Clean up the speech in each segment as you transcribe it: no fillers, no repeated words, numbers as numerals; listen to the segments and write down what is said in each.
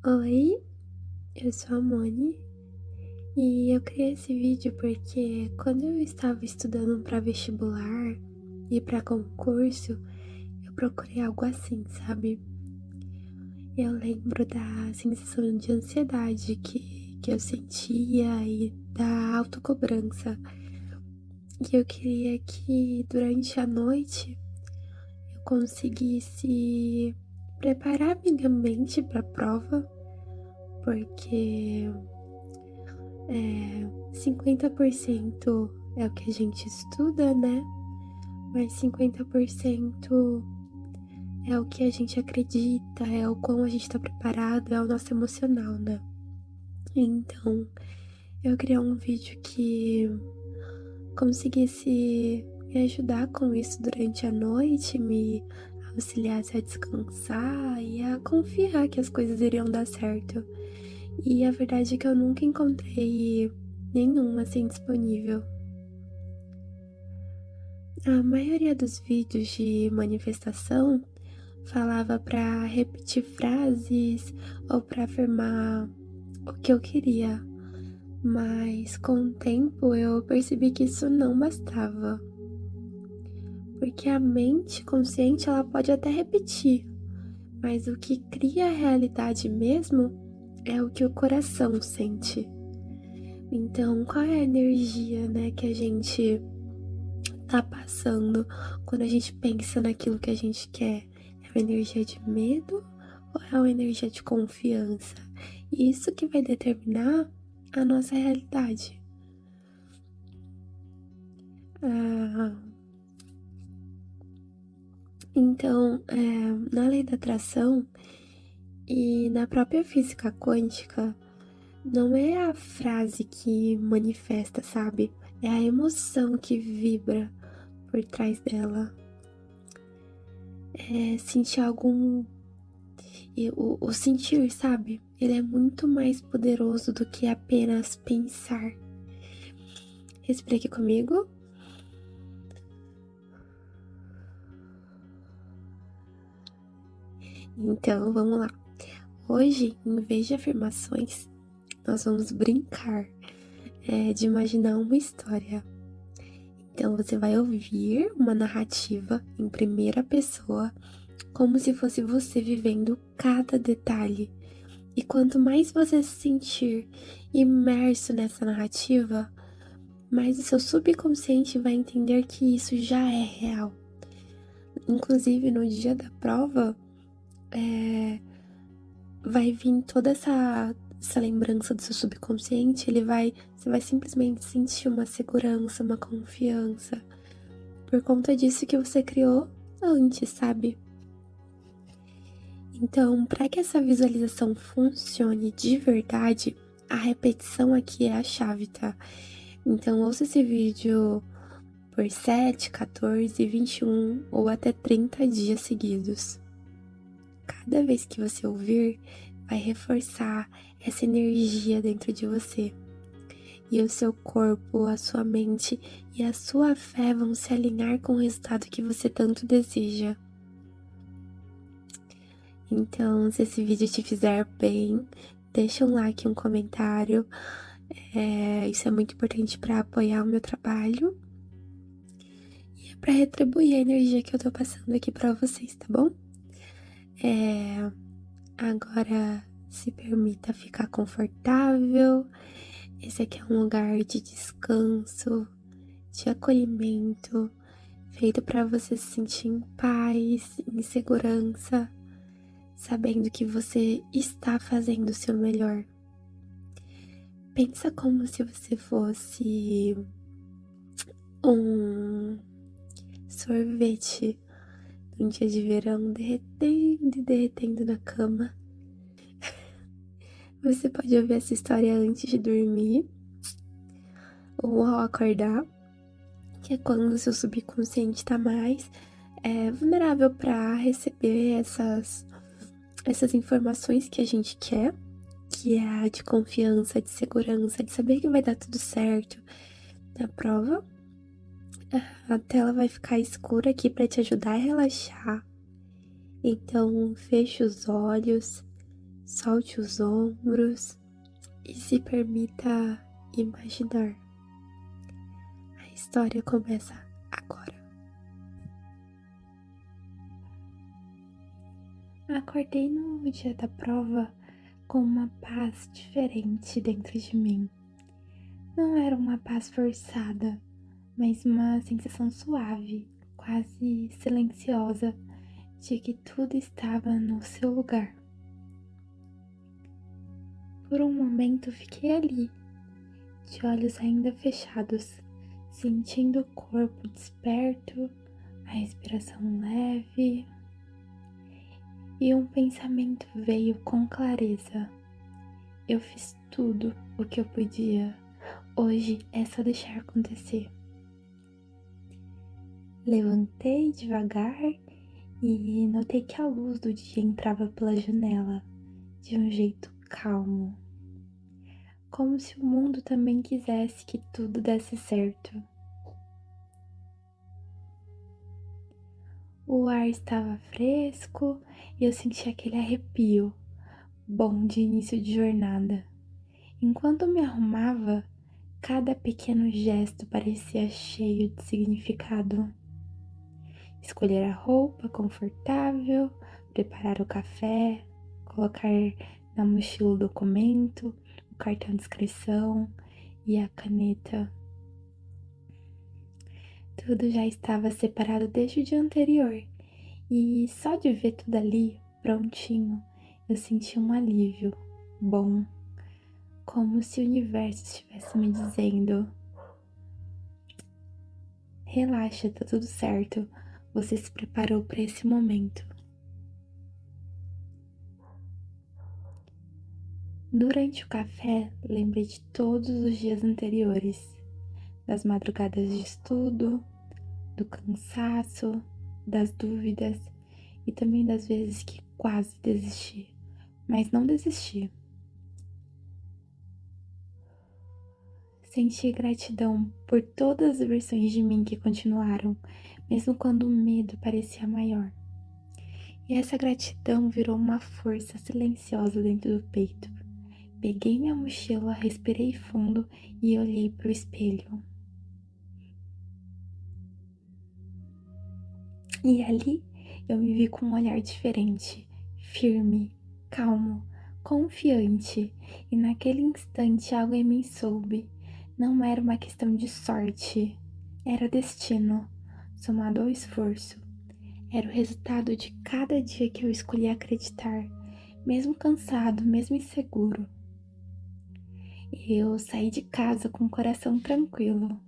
Oi, eu sou a Moni e eu criei esse vídeo porque quando eu estava estudando para vestibular e para concurso, eu procurei algo assim, sabe? Eu lembro da sensação de ansiedade que eu sentia e da autocobrança. E eu queria que durante a noite eu conseguisse preparar minha mente para a prova, porque 50% é o que a gente estuda, né? Mas 50% é o que a gente acredita, é o quão a gente tá preparado, é o nosso emocional, né? Então, eu criei um vídeo que conseguisse me ajudar com isso durante a noite, me auxiliasse a descansar e a confiar que as coisas iriam dar certo. E a verdade é que eu nunca encontrei nenhuma assim disponível. A maioria dos vídeos de manifestação falava para repetir frases ou para afirmar o que eu queria, mas com o tempo eu percebi que isso não bastava, porque a mente consciente ela pode até repetir, mas o que cria a realidade mesmo é o que o coração sente. Então, qual é a energia, né, que a gente tá passando quando a gente pensa naquilo que a gente quer? É uma energia de medo ou é uma energia de confiança? Isso que vai determinar a nossa realidade. Ah, então, na lei da atração e na própria física quântica, não é a frase que manifesta, sabe? É a emoção que vibra por trás dela. É sentir algum. E o sentir, sabe? Ele é muito mais poderoso do que apenas pensar. Respira aqui comigo. Então, vamos lá. Hoje, em vez de afirmações, nós vamos brincar de imaginar uma história. Então, você vai ouvir uma narrativa em primeira pessoa, como se fosse você vivendo cada detalhe. E quanto mais você se sentir imerso nessa narrativa, mais o seu subconsciente vai entender que isso já é real. Inclusive, no dia da prova, vai vir toda essa lembrança do seu subconsciente, você vai simplesmente sentir uma segurança, uma confiança, por conta disso que você criou antes, sabe? Então, para que essa visualização funcione de verdade, a repetição aqui é a chave, tá? Então, ouça esse vídeo por 7, 14, 21 ou até 30 dias seguidos. Cada vez que você ouvir, vai reforçar essa energia dentro de você. E o seu corpo, a sua mente e a sua fé vão se alinhar com o resultado que você tanto deseja. Então, se esse vídeo te fizer bem, deixa um like, um comentário. Isso é muito importante para apoiar o meu trabalho e para retribuir a energia que eu tô passando aqui para vocês, tá bom? Agora se permita ficar confortável. Esse aqui é um lugar de descanso, de acolhimento, feito para você se sentir em paz, em segurança, sabendo que você está fazendo o seu melhor. Pensa como se você fosse um sorvete num dia de verão, derretendo e derretendo na cama. Você pode ouvir essa história antes de dormir ou ao acordar, que é quando o seu subconsciente está mais vulnerável para receber essas informações que a gente quer, que é a de confiança, de segurança, de saber que vai dar tudo certo na prova. A tela vai ficar escura aqui para te ajudar a relaxar. Então, feche os olhos, Solte os ombros e se permita imaginar. A história começa agora. Acordei no dia da prova com uma paz diferente dentro de mim. Não era uma paz forçada, mas uma sensação suave, quase silenciosa, de que tudo estava no seu lugar. Por um momento fiquei ali, de olhos ainda fechados, sentindo o corpo desperto, a respiração leve, e um pensamento veio com clareza. Eu fiz tudo o que eu podia. Hoje é só deixar acontecer. Levantei devagar e notei que a luz do dia entrava pela janela de um jeito calmo, como se o mundo também quisesse que tudo desse certo. O ar estava fresco e eu senti aquele arrepio bom de início de jornada. Enquanto me arrumava, cada pequeno gesto parecia cheio de significado. Escolher a roupa confortável, preparar o café, colocar na mochila o documento, o cartão de inscrição e a caneta. Tudo já estava separado desde o dia anterior e só de ver tudo ali prontinho, eu senti um alívio bom, como se o universo estivesse me dizendo: relaxa, tá tudo certo, você se preparou para esse momento. Durante o café, lembrei de todos os dias anteriores, das madrugadas de estudo, do cansaço, das dúvidas e também das vezes que quase desisti, mas não desisti. Senti gratidão por todas as versões de mim que continuaram, mesmo quando o medo parecia maior. E essa gratidão virou uma força silenciosa dentro do peito. Peguei minha mochila, respirei fundo e olhei para o espelho. E ali eu me vi com um olhar diferente, firme, calmo, confiante. E naquele instante algo em mim soube. Não era uma questão de sorte, era destino, somado ao esforço. Era o resultado de cada dia que eu escolhi acreditar, mesmo cansado, mesmo inseguro. Eu saí de casa com o coração tranquilo.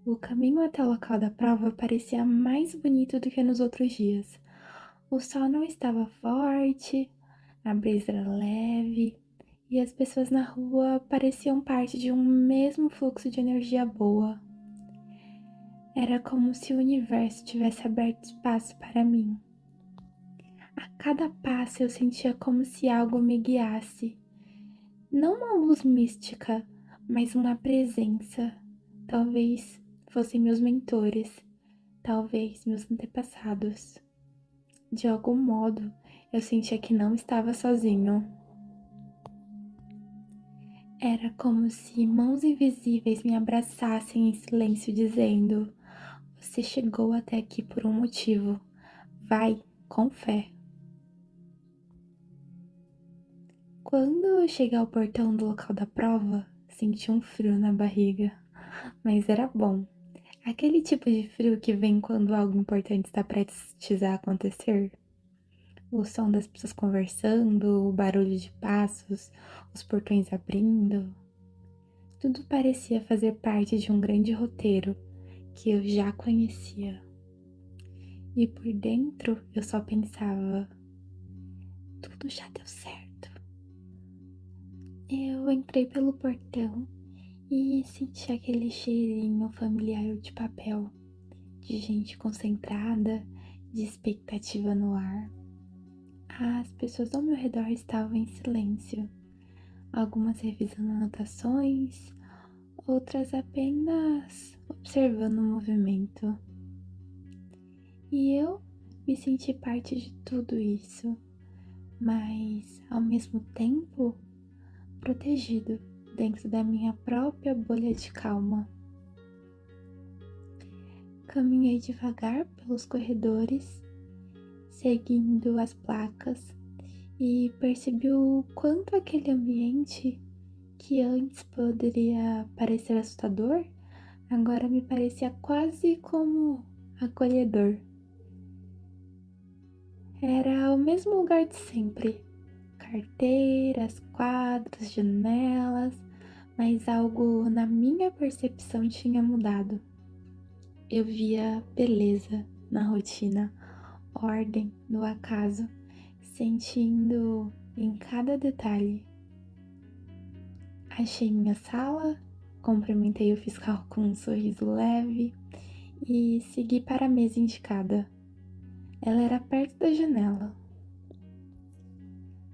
O caminho até o local da prova parecia mais bonito do que nos outros dias. O sol não estava forte, a brisa era leve e as pessoas na rua pareciam parte de um mesmo fluxo de energia boa. Era como se o universo tivesse aberto espaço para mim. A cada passo eu sentia como se algo me guiasse. Não uma luz mística, mas uma presença. Talvez fossem meus mentores, talvez meus antepassados. De algum modo, eu sentia que não estava sozinho. Era como se mãos invisíveis me abraçassem em silêncio, dizendo: você chegou até aqui por um motivo. Vai, com fé. Quando eu cheguei ao portão do local da prova, senti um frio na barriga, mas era bom. Aquele tipo de frio que vem quando algo importante está prestes a acontecer. O som das pessoas conversando, o barulho de passos, os portões abrindo. Tudo parecia fazer parte de um grande roteiro que eu já conhecia. E por dentro eu só pensava: tudo já deu certo. Eu entrei pelo portão e senti aquele cheirinho familiar de papel, de gente concentrada, de expectativa no ar. As pessoas ao meu redor estavam em silêncio, algumas revisando anotações, outras apenas observando o movimento. E eu me senti parte de tudo isso. mas ao mesmo tempo protegido dentro da minha própria bolha de calma. Caminhei devagar pelos corredores, seguindo as placas, e percebi o quanto aquele ambiente, que antes poderia parecer assustador, agora me parecia quase como acolhedor. Era o mesmo lugar de sempre: carteiras, quadros, janelas, mas algo na minha percepção tinha mudado. Eu via beleza na rotina, ordem no acaso, sentindo em cada detalhe. Achei minha sala, cumprimentei o fiscal com um sorriso leve e segui para a mesa indicada. Ela era perto da janela.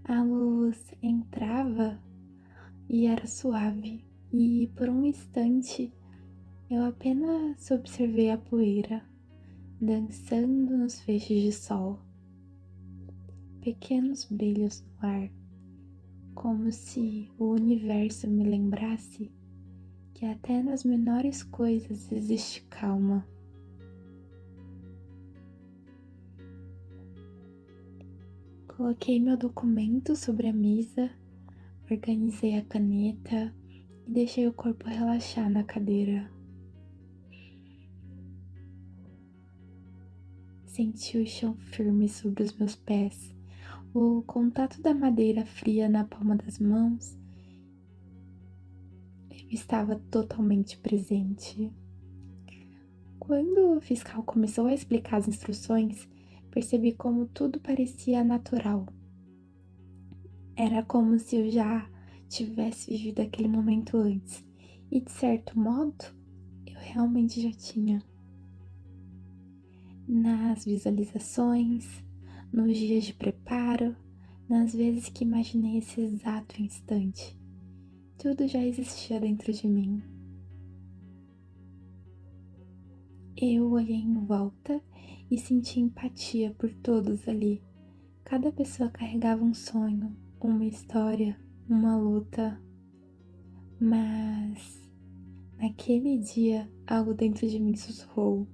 A luz entrava e era suave, e por um instante eu apenas observei a poeira dançando nos feixes de sol, pequenos brilhos no ar, como se o universo me lembrasse que até nas menores coisas existe calma. Coloquei meu documento sobre a mesa, organizei a caneta e deixei o corpo relaxar na cadeira. Senti o chão firme sobre os meus pés, o contato da madeira fria na palma das mãos. Eu estava totalmente presente. Quando o fiscal começou a explicar as instruções, percebi como tudo parecia natural. Era como se eu já tivesse vivido aquele momento antes, e de certo modo, eu realmente já tinha. Nas visualizações, nos dias de preparo, nas vezes que imaginei esse exato instante, tudo já existia dentro de mim. Eu olhei em volta e senti empatia por todos ali. Cada pessoa carregava um sonho, uma história, uma luta. Mas naquele dia, algo dentro de mim sussurrou: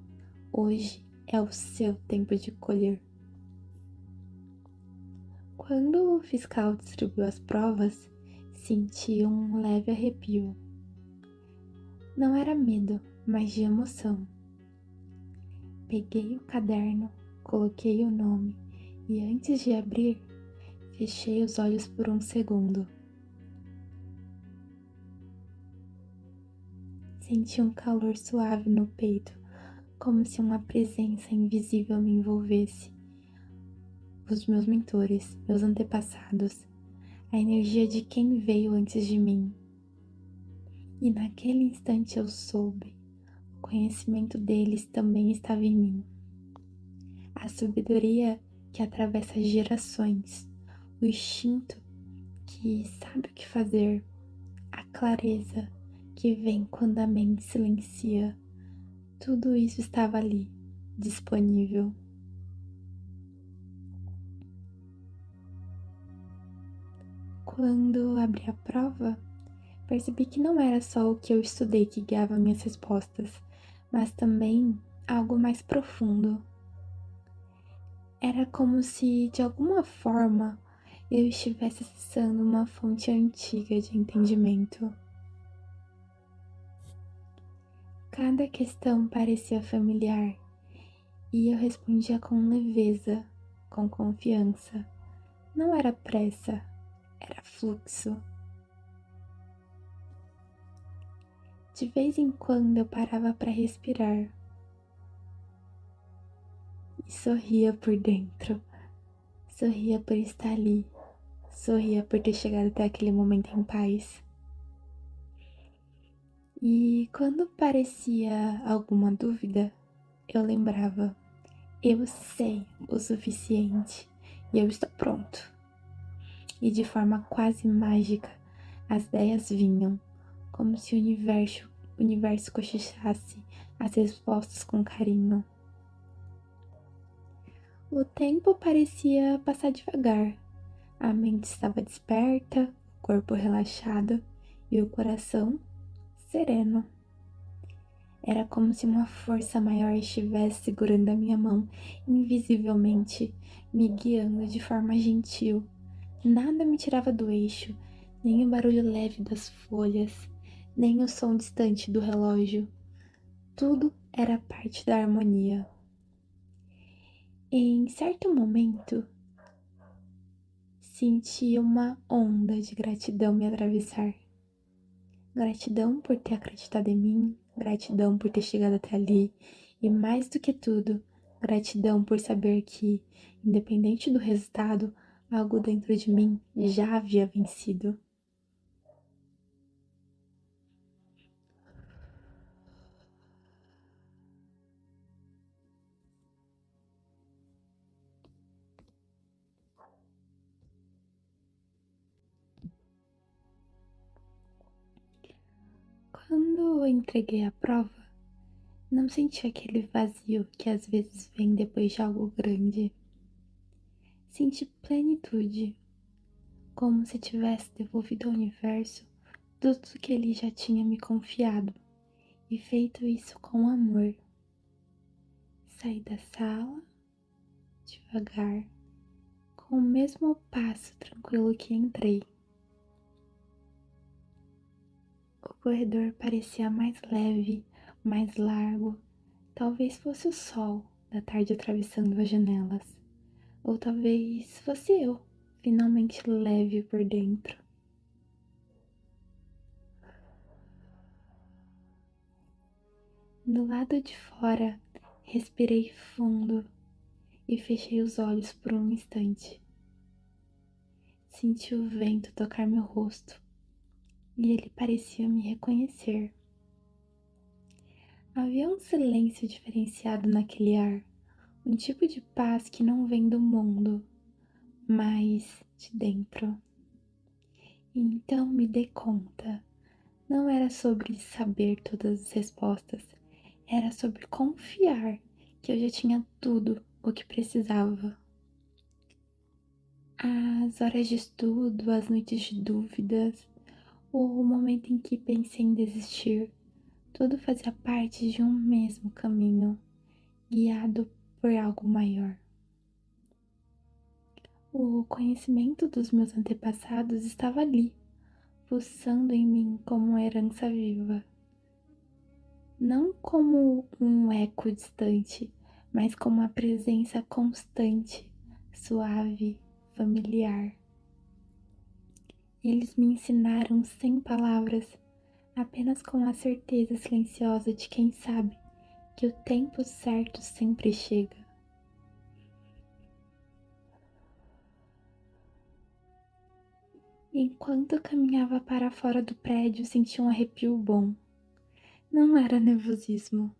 hoje é o seu tempo de colher. Quando o fiscal distribuiu as provas, senti um leve arrepio. Não era medo, mas de emoção. Peguei o caderno, coloquei o nome e antes de abrir, fechei os olhos por um segundo. Senti um calor suave no peito, como se uma presença invisível me envolvesse. Os meus mentores, meus antepassados, a energia de quem veio antes de mim. E naquele instante eu soube, o conhecimento deles também estava em mim. A sabedoria que atravessa gerações, o instinto que sabe o que fazer, a clareza que vem quando a mente silencia. Tudo isso estava ali, disponível. Quando abri a prova, percebi que não era só o que eu estudei que guiava minhas respostas, mas também algo mais profundo. Era como se, de alguma forma, eu estivesse acessando uma fonte antiga de entendimento. Cada questão parecia familiar e eu respondia com leveza, com confiança. Não era pressa, era fluxo. De vez em quando eu parava para respirar e sorria por dentro. Sorria por estar ali, sorria por ter chegado até aquele momento em paz. E quando parecia alguma dúvida, eu lembrava: eu sei o suficiente e eu estou pronto. E de forma quase mágica, as ideias vinham, como se o universo cochichasse as respostas com carinho. O tempo parecia passar devagar, A mente estava desperta, o corpo relaxado e o coração sereno. Era como se uma força maior estivesse segurando a minha mão, invisivelmente, me guiando de forma gentil. Nada me tirava do eixo, nem o barulho leve das folhas, nem o som distante do relógio. Tudo era parte da harmonia. Em certo momento, senti uma onda de gratidão me atravessar. Gratidão por ter acreditado em mim, gratidão por ter chegado até ali e, mais do que tudo, gratidão por saber que, independente do resultado, algo dentro de mim já havia vencido. Quando eu entreguei a prova, não senti aquele vazio que às vezes vem depois de algo grande. Senti plenitude, como se tivesse devolvido ao universo tudo que ele já tinha me confiado e feito isso com amor. Saí da sala devagar, com o mesmo passo tranquilo que entrei. O corredor parecia mais leve, mais largo. Talvez fosse o sol da tarde atravessando as janelas. Ou talvez fosse eu, finalmente leve por dentro. Do lado de fora, respirei fundo e fechei os olhos por um instante. Senti o vento tocar meu rosto e ele parecia me reconhecer. Havia um silêncio diferenciado naquele ar, um tipo de paz que não vem do mundo, mas de dentro. E então me dei conta, não era sobre saber todas as respostas, era sobre confiar que eu já tinha tudo o que precisava. As horas de estudo, as noites de dúvidas, o momento em que pensei em desistir, tudo fazia parte de um mesmo caminho, guiado por algo maior. O conhecimento dos meus antepassados estava ali, pulsando em mim como uma herança viva. Não como um eco distante, mas como uma presença constante, suave, familiar. Eles me ensinaram sem palavras, apenas com a certeza silenciosa de quem sabe que o tempo certo sempre chega. Enquanto caminhava para fora do prédio, senti um arrepio bom. Não era nervosismo,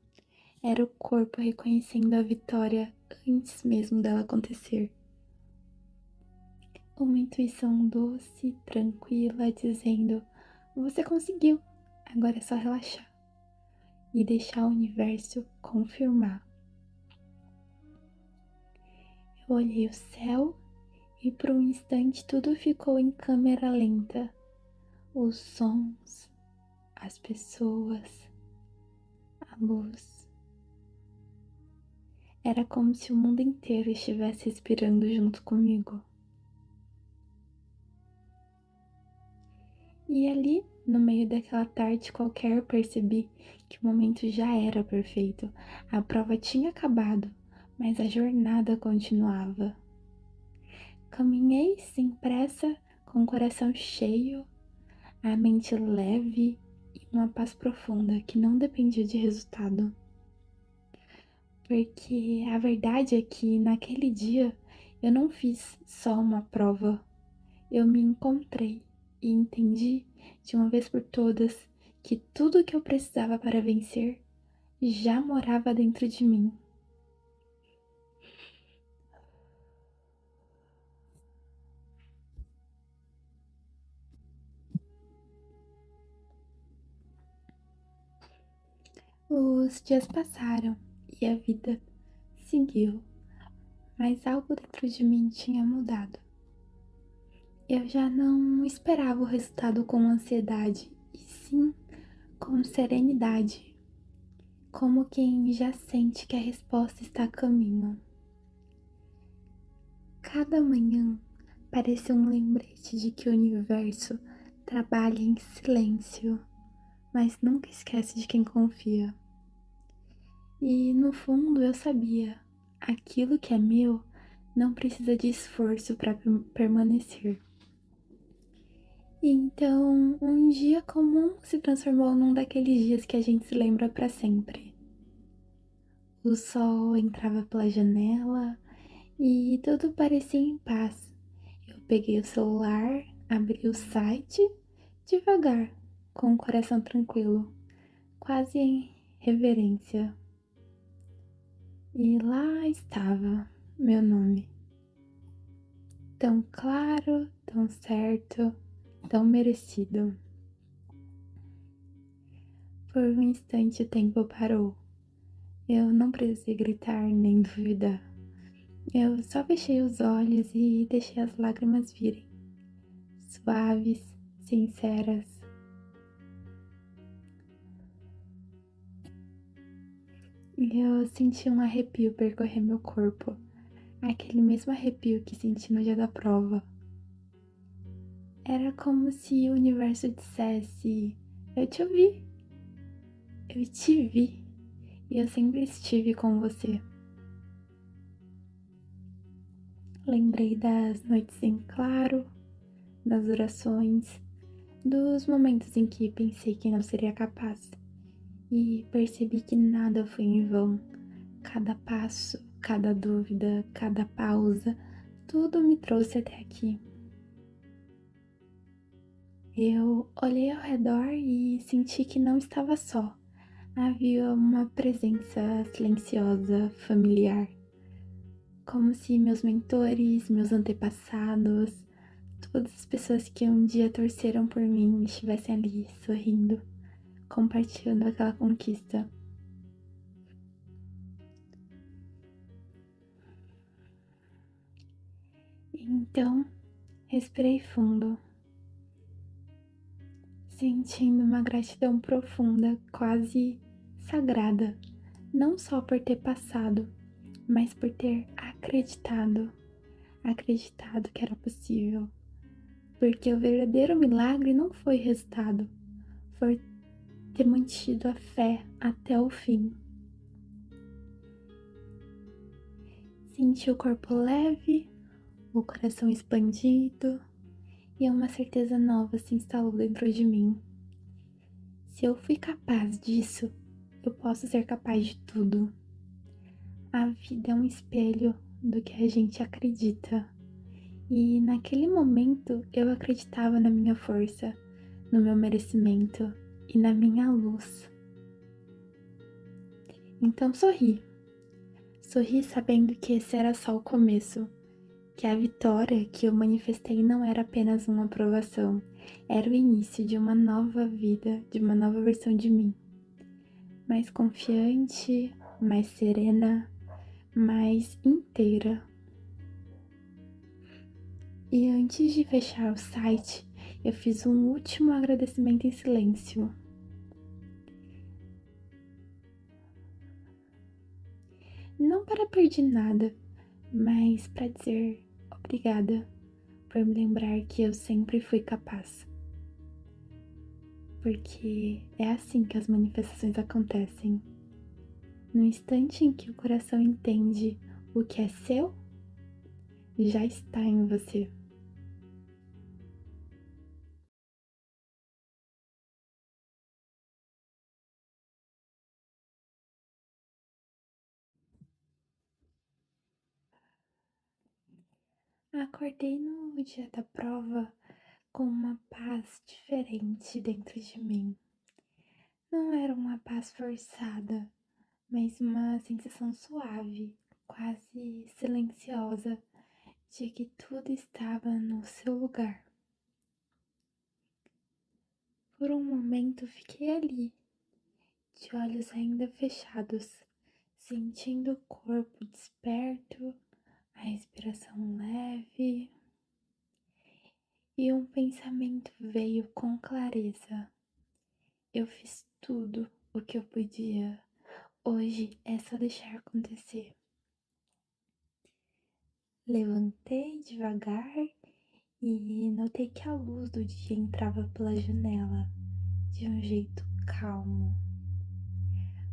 era o corpo reconhecendo a vitória antes mesmo dela acontecer. Uma intuição doce, tranquila, dizendo: Você conseguiu, agora é só relaxar e deixar o universo confirmar. Eu olhei o céu e por um instante tudo ficou em câmera lenta. Os sons, as pessoas, a luz. Era como se o mundo inteiro estivesse respirando junto comigo. E ali, no meio daquela tarde qualquer, eu percebi que o momento já era perfeito. A prova tinha acabado, mas a jornada continuava. Caminhei sem pressa, com o coração cheio, a mente leve e uma paz profunda que não dependia de resultado. Porque a verdade é que naquele dia eu não fiz só uma prova, eu me encontrei e entendi de uma vez por todas que tudo o que eu precisava para vencer já morava dentro de mim. Os dias passaram e a vida seguiu, mas algo dentro de mim tinha mudado. Eu já não esperava o resultado com ansiedade, e sim com serenidade, como quem já sente que a resposta está a caminho. Cada manhã parece um lembrete de que o universo trabalha em silêncio, mas nunca esquece de quem confia. E no fundo eu sabia, aquilo que é meu não precisa de esforço para permanecer. Então, um dia comum se transformou num daqueles dias que a gente se lembra para sempre. O sol entrava pela janela e tudo parecia em paz. Eu peguei o celular, abri o site devagar, com o coração tranquilo, quase em reverência. E lá estava meu nome, tão claro, tão certo, tão merecido. Por um instante o tempo parou. Eu não precisei gritar nem duvidar. Eu só fechei os olhos e deixei as lágrimas virem, suaves, sinceras. E eu senti um arrepio percorrer meu corpo, aquele mesmo arrepio que senti no dia da prova. Era como se o universo dissesse: Eu te ouvi, eu te vi, e eu sempre estive com você. Lembrei das noites em claro, das orações, dos momentos em que pensei que não seria capaz, e percebi que nada foi em vão. Cada passo, cada dúvida, cada pausa, tudo me trouxe até aqui. Eu olhei ao redor e senti que não estava só. Havia uma presença silenciosa, familiar, como se meus mentores, meus antepassados, todas as pessoas que um dia torceram por mim estivessem ali, sorrindo, compartilhando aquela conquista. Então, respirei fundo, sentindo uma gratidão profunda, quase sagrada, não só por ter passado, mas por ter acreditado que era possível. Porque o verdadeiro milagre não foi resultado, foi ter mantido a fé até o fim. Senti o corpo leve, o coração expandido e uma certeza nova se instalou dentro de mim. Se eu fui capaz disso, eu posso ser capaz de tudo. A vida é um espelho do que a gente acredita. E naquele momento eu acreditava na minha força, no meu merecimento e na minha luz. Então sorri. Sorri sabendo que esse era só o começo, que a vitória que eu manifestei não era apenas uma aprovação, era o início de uma nova vida, de uma nova versão de mim. Mais confiante, mais serena, mais inteira. E antes de fechar o site, eu fiz um último agradecimento em silêncio. Não para pedir nada, mas para dizer obrigada por me lembrar que eu sempre fui capaz. Porque é assim que as manifestações acontecem. No instante em que o coração entende o que é seu, já está em você. Acordei no dia da prova com uma paz diferente dentro de mim. Não era uma paz forçada, mas uma sensação suave, quase silenciosa, de que tudo estava no seu lugar. Por um momento fiquei ali, de olhos ainda fechados, sentindo o corpo desperto, a respiração leve e um pensamento veio com clareza. Eu fiz tudo o que eu podia. Hoje é só deixar acontecer. Levantei devagar e notei que a luz do dia entrava pela janela de um jeito calmo,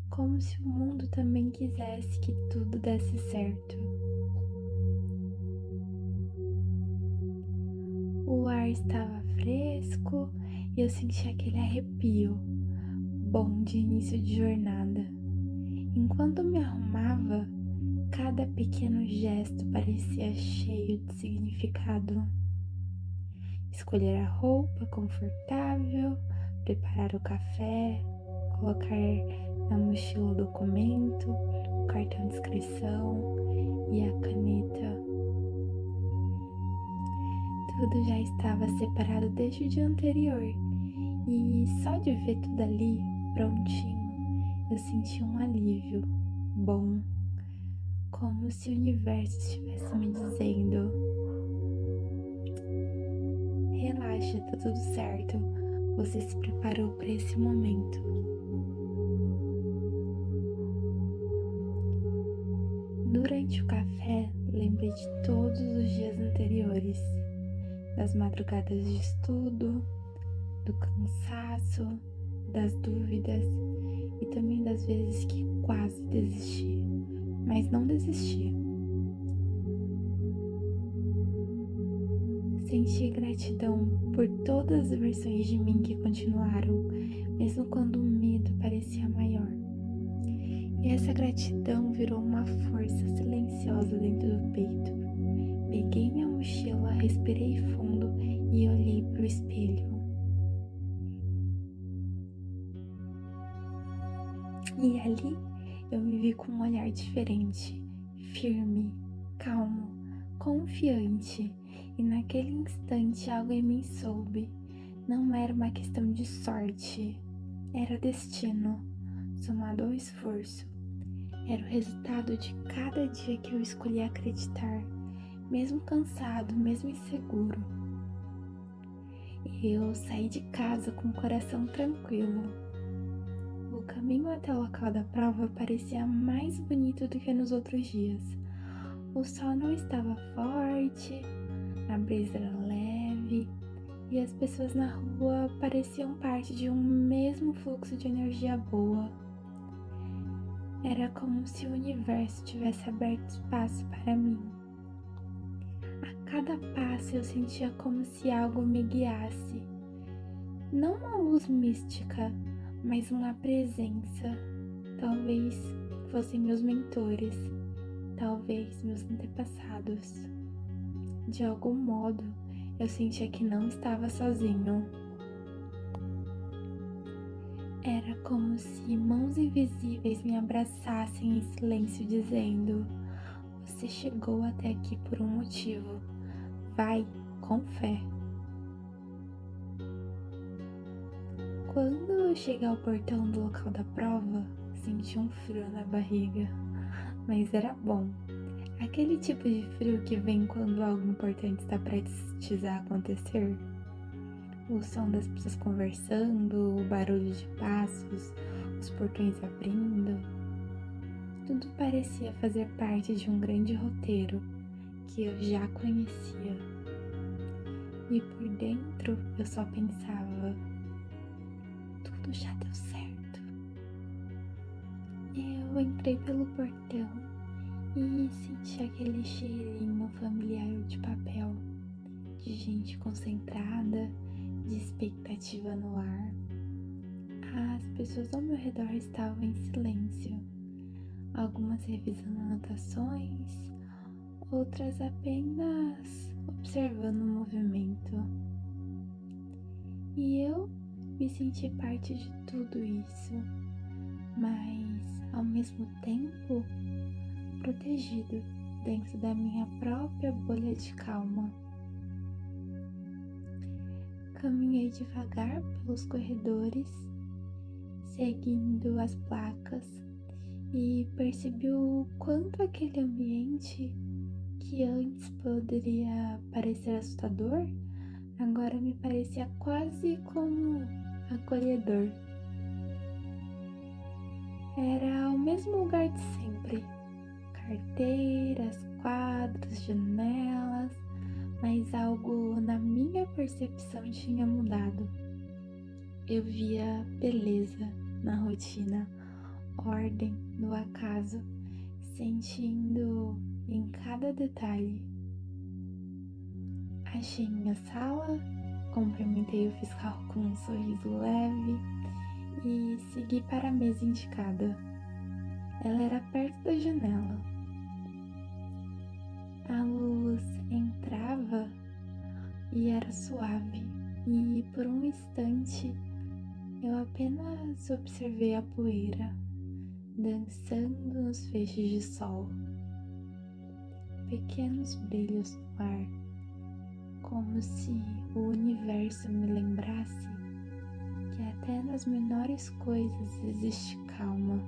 como se o mundo também quisesse que tudo desse certo. O ar estava fresco e eu senti aquele arrepio bom de início de jornada. Enquanto me arrumava, cada pequeno gesto parecia cheio de significado. Escolher a roupa confortável, preparar o café, colocar na mochila o documento, o cartão de inscrição e a caneta. Tudo já estava separado desde o dia anterior e só de ver tudo ali prontinho, eu senti um alívio bom, como se o universo estivesse me dizendo: relaxa, tá tudo certo, você se preparou para esse momento. Durante o café, lembrei de todos os dias anteriores, das madrugadas de estudo, do cansaço, das dúvidas e também das vezes que quase desisti, mas não desisti. Senti gratidão por todas as versões de mim que continuaram, mesmo quando o medo parecia maior. E essa gratidão virou uma força silenciosa dentro do peito. Peguei minha mochila, respirei fundo e olhei para o espelho. E ali eu me vi com um olhar diferente, firme, calmo, confiante. E naquele instante algo em mim soube. Não era uma questão de sorte, era destino, somado ao esforço. Era o resultado de cada dia que eu escolhi acreditar, mesmo cansado, mesmo inseguro. Eu saí de casa com o coração tranquilo. O caminho até o local da prova parecia mais bonito do que nos outros dias. O sol não estava forte, a brisa era leve e as pessoas na rua pareciam parte de um mesmo fluxo de energia boa. Era como se o universo tivesse aberto espaço para mim. A cada passo eu sentia como se algo me guiasse. Não uma luz mística, mas uma presença. Talvez fossem meus mentores, talvez meus antepassados. De algum modo, eu sentia que não estava sozinho. Era como se mãos invisíveis me abraçassem em silêncio, dizendo: você chegou até aqui por um motivo. Vai com fé. Quando eu cheguei ao portão do local da prova, senti um frio na barriga, mas era bom. Aquele tipo de frio que vem quando algo importante está prestes a acontecer. O som das pessoas conversando, o barulho de passos, os portões abrindo. Tudo parecia fazer parte de um grande roteiro que eu já conhecia. E por dentro eu só pensava: tudo já deu certo. Eu entrei pelo portão e senti aquele cheirinho familiar de papel, de gente concentrada, de expectativa no ar. As pessoas ao meu redor estavam em silêncio, algumas revisando anotações, outras apenas observando o movimento. E eu me senti parte de tudo isso, mas ao mesmo tempo protegido dentro da minha própria bolha de calma. Caminhei devagar pelos corredores, seguindo as placas, e percebi o quanto aquele ambiente, que antes poderia parecer assustador, agora me parecia quase como acolhedor. Era o mesmo lugar de sempre: carteiras, quadros, janelas, mas algo na minha percepção tinha mudado. Eu via beleza na rotina, ordem no acaso, sentindo em cada detalhe. Achei minha sala, cumprimentei o fiscal com um sorriso leve e segui para a mesa indicada. Ela era perto da janela. A luz entrava e era suave, e por um instante eu apenas observei a poeira dançando nos feixes de sol, pequenos brilhos no ar, como se o universo me lembrasse que até nas menores coisas existe calma.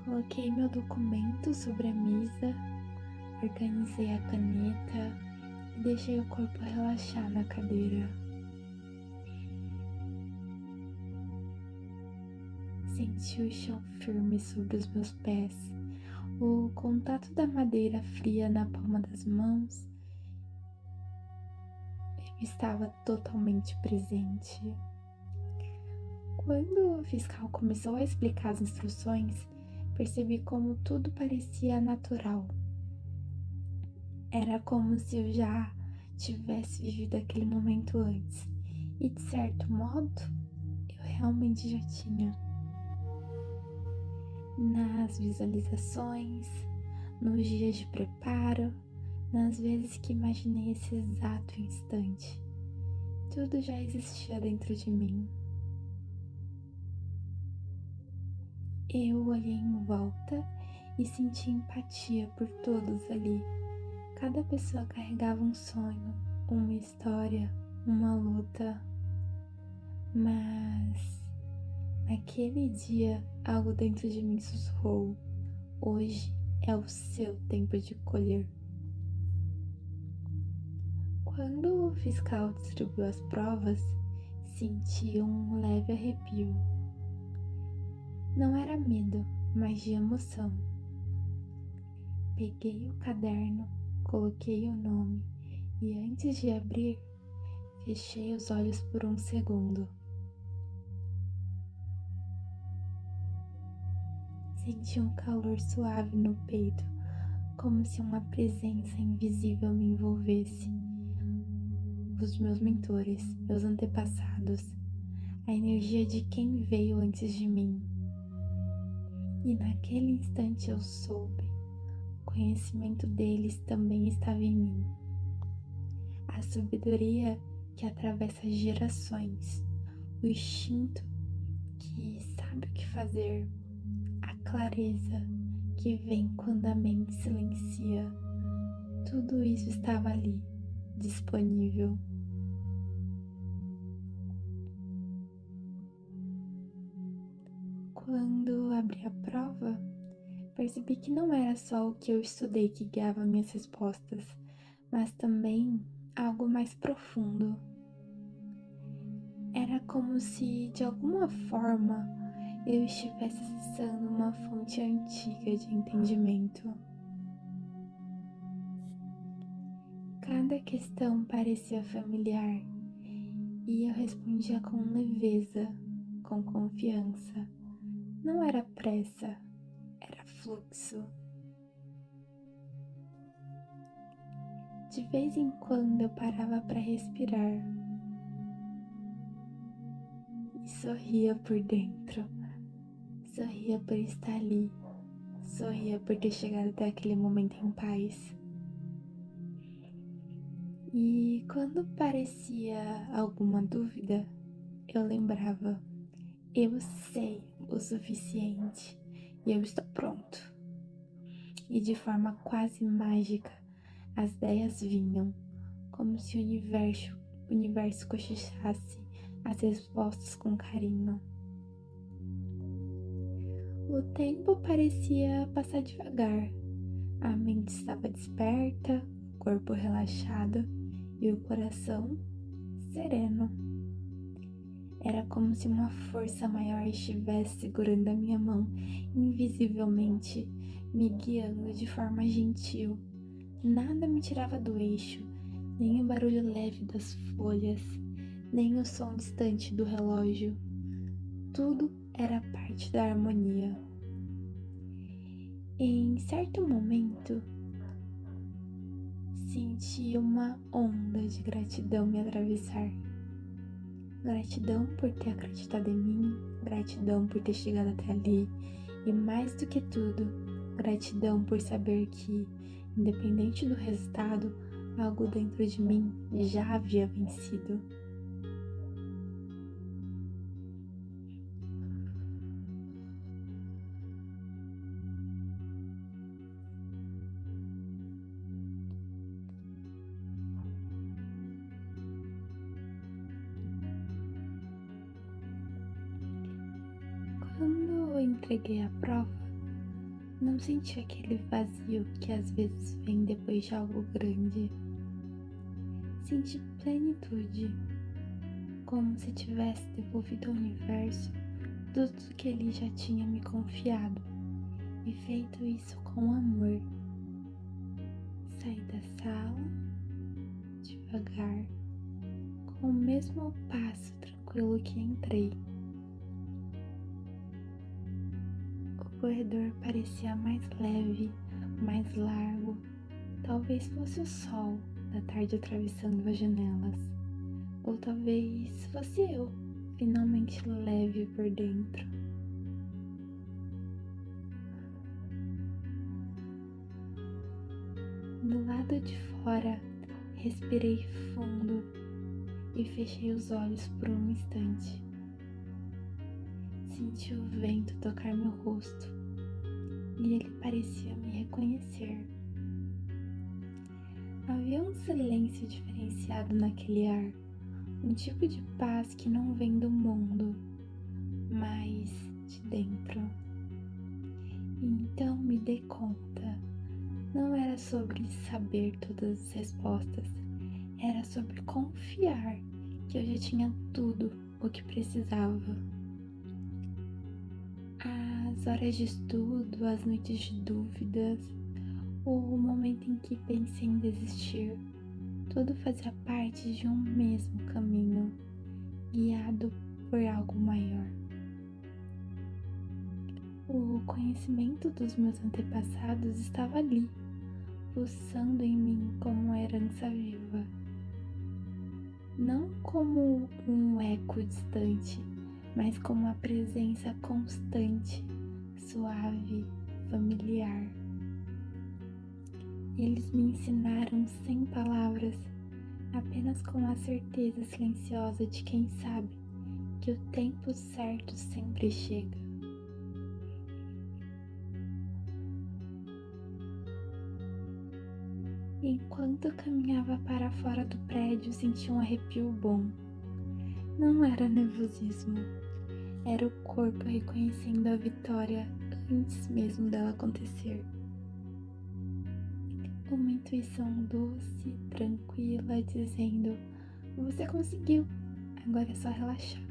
Coloquei meu documento sobre a mesa, organizei a caneta e deixei o corpo relaxar na cadeira. Senti o chão firme sobre os meus pés, o contato da madeira fria na palma das mãos. Eu estava totalmente presente. Quando o fiscal começou a explicar as instruções, percebi como tudo parecia natural. Era como se eu já tivesse vivido aquele momento antes, e de certo modo, eu realmente já tinha. Nas visualizações, nos dias de preparo, nas vezes que imaginei esse exato instante, tudo já existia dentro de mim. Eu olhei em volta e senti empatia por todos ali. Cada pessoa carregava um sonho, uma história, uma luta. Mas naquele dia, algo dentro de mim sussurrou: hoje é o seu tempo de colher. Quando o fiscal distribuiu as provas, senti um leve arrepio. Não era medo, mas de emoção. Peguei o caderno, coloquei o nome e antes de abrir, fechei os olhos por um segundo. Senti um calor suave no peito, como se uma presença invisível me envolvesse. Os meus mentores, meus antepassados, a energia de quem veio antes de mim. E naquele instante eu soube, o conhecimento deles também estava em mim. A sabedoria que atravessa gerações, o instinto que sabe o que fazer, a clareza que vem quando a mente silencia. Tudo isso estava ali, disponível. Quando abri a prova, percebi que não era só o que eu estudei que guiava minhas respostas, mas também algo mais profundo. Era como se, de alguma forma, eu estivesse acessando uma fonte antiga de entendimento. Cada questão parecia familiar e eu respondia com leveza, com confiança. Não era pressa, era fluxo. De vez em quando eu parava para respirar e sorria por dentro. Sorria por estar ali, sorria por ter chegado até aquele momento em paz. E quando parecia alguma dúvida, eu lembrava: eu sei o suficiente e eu estou pronto. E de forma quase mágica, as ideias vinham, como se o universo cochichasse as respostas com carinho. O tempo parecia passar devagar, A mente estava desperta, o corpo relaxado e o coração sereno. Era como se uma força maior estivesse segurando a minha mão, invisivelmente, me guiando de forma gentil. Nada me tirava do eixo, nem o barulho leve das folhas, nem o som distante do relógio. Tudo era parte da harmonia. Em certo momento, senti uma onda de gratidão me atravessar. Gratidão por ter acreditado em mim, gratidão por ter chegado até ali e, mais do que tudo, gratidão por saber que, independente do resultado, algo dentro de mim já havia vencido. Quando eu entreguei a prova, não senti aquele vazio que às vezes vem depois de algo grande. Senti plenitude, como se tivesse devolvido ao universo tudo que ele já tinha me confiado e feito isso com amor. Saí da sala, devagar, com o mesmo passo tranquilo que entrei. O corredor parecia mais leve, mais largo. Talvez fosse o sol da tarde atravessando as janelas. Ou talvez fosse eu, finalmente leve por dentro. Do lado de fora, respirei fundo e fechei os olhos por um instante. Senti o vento tocar meu rosto e ele parecia me reconhecer. Havia um silêncio diferenciado naquele ar, um tipo de paz que não vem do mundo, mas de dentro. E então me dei conta, não era sobre saber todas as respostas, era sobre confiar que eu já tinha tudo o que precisava. As horas de estudo, as noites de dúvidas, o momento em que pensei em desistir, tudo fazia parte de um mesmo caminho, guiado por algo maior. O conhecimento dos meus antepassados estava ali, pulsando em mim como uma herança viva. Não como um eco distante, mas como uma presença constante, suave, familiar. Eles me ensinaram sem palavras, apenas com a certeza silenciosa de quem sabe que o tempo certo sempre chega. Enquanto caminhava para fora do prédio, senti um arrepio bom. Não era nervosismo, era o corpo reconhecendo a vitória antes mesmo dela acontecer. Uma intuição doce, tranquila, dizendo: você conseguiu, agora é só relaxar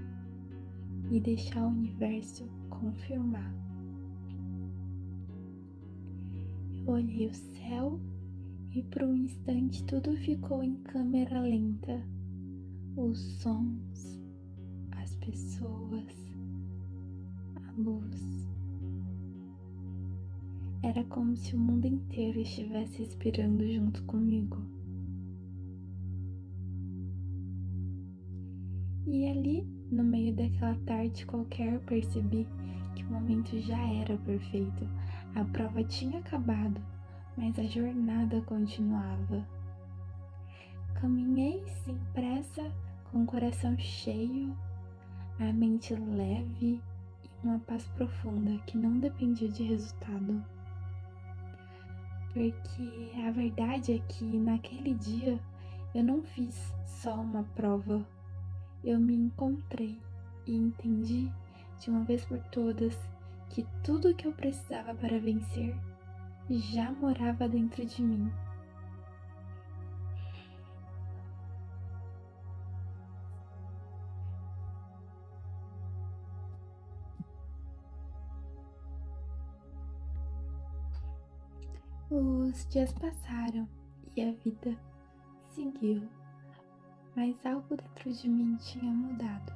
e deixar o universo confirmar. Eu olhei o céu e por um instante tudo ficou em câmera lenta. Os sons, as pessoas, a luz. Era como se o mundo inteiro estivesse respirando junto comigo. E ali, no meio daquela tarde qualquer, percebi que o momento já era perfeito. A prova tinha acabado, mas a jornada continuava. Caminhei sem pressa, com o coração cheio, a mente leve e uma paz profunda que não dependia de resultado. Porque a verdade é que naquele dia eu não fiz só uma prova, eu me encontrei e entendi de uma vez por todas que tudo o que eu precisava para vencer já morava dentro de mim. Os dias passaram e a vida seguiu, mas algo dentro de mim tinha mudado.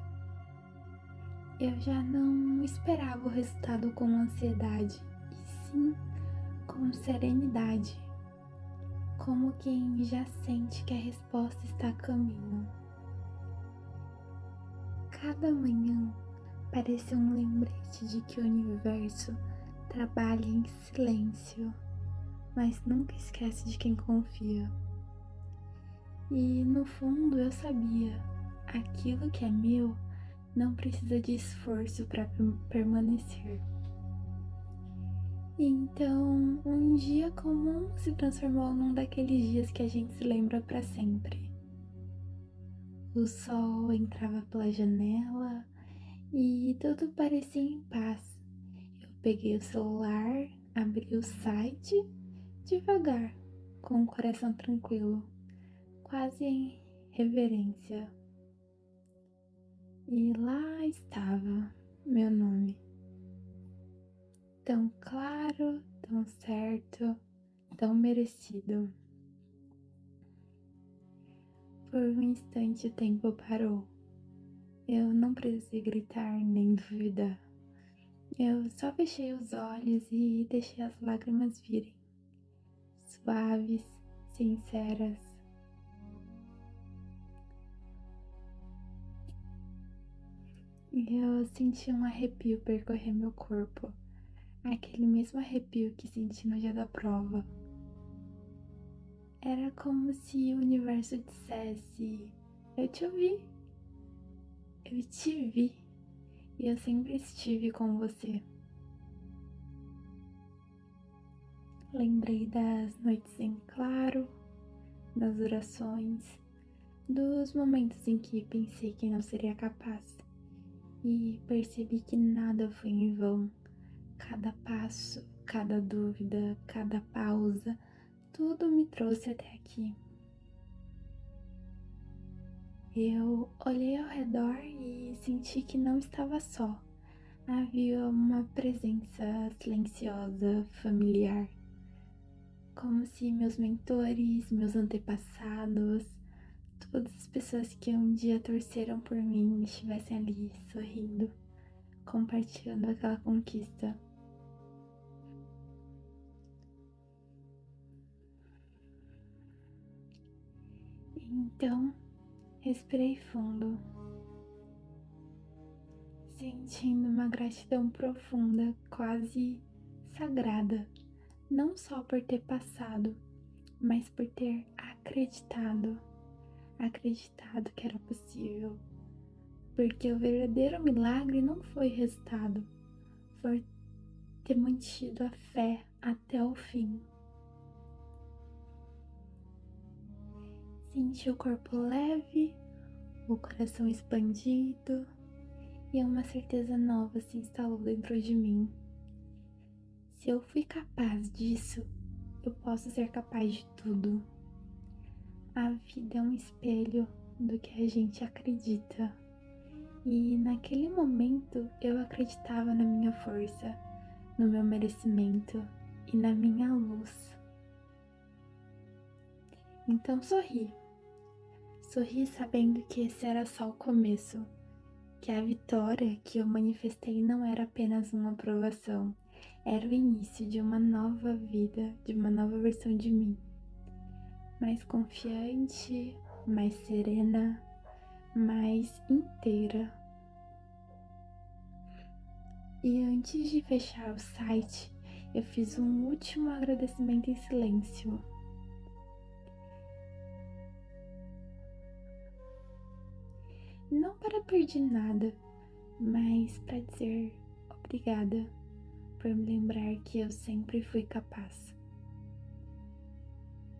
Eu já não esperava o resultado com ansiedade, e sim com serenidade, como quem já sente que a resposta está a caminho. Cada manhã parecia um lembrete de que o universo trabalha em silêncio, mas nunca esquece de quem confia. E no fundo eu sabia, aquilo que é meu não precisa de esforço para permanecer. Então, um dia comum se transformou num daqueles dias que a gente se lembra para sempre. O sol entrava pela janela e tudo parecia em paz. Eu peguei o celular, abri o site devagar, com o coração tranquilo, quase em reverência. E lá estava meu nome. Tão claro, tão certo, tão merecido. Por um instante o tempo parou. Eu não precisei gritar nem duvidar. Eu só fechei os olhos e deixei as lágrimas virem. Suaves, sinceras. E eu senti um arrepio percorrer meu corpo. Aquele mesmo arrepio que senti no dia da prova. Era como se o universo dissesse: eu te ouvi, eu te vi e eu sempre estive com você. Lembrei das noites em claro, das orações, dos momentos em que pensei que não seria capaz e percebi que nada foi em vão. Cada passo, cada dúvida, cada pausa, tudo me trouxe até aqui. Eu olhei ao redor e senti que não estava só. Havia uma presença silenciosa, familiar, como se meus mentores, meus antepassados, todas as pessoas que um dia torceram por mim estivessem ali sorrindo, compartilhando aquela conquista. Então, respirei fundo, sentindo uma gratidão profunda, quase sagrada, não só por ter passado, mas por ter acreditado que era possível. Porque o verdadeiro milagre não foi resultado, foi ter mantido a fé até o fim. Senti o corpo leve, o coração expandido e uma certeza nova se instalou dentro de mim. Se eu fui capaz disso, eu posso ser capaz de tudo. A vida é um espelho do que a gente acredita. E naquele momento eu acreditava na minha força, no meu merecimento e na minha luz. Então sorri. Sorri sabendo que esse era só o começo, que a vitória que eu manifestei não era apenas uma aprovação, era o início de uma nova vida, de uma nova versão de mim. Mais confiante, mais serena, mais inteira. E antes de fechar o site, eu fiz um último agradecimento em silêncio. Não para pedir nada, mas para dizer obrigada por me lembrar que eu sempre fui capaz.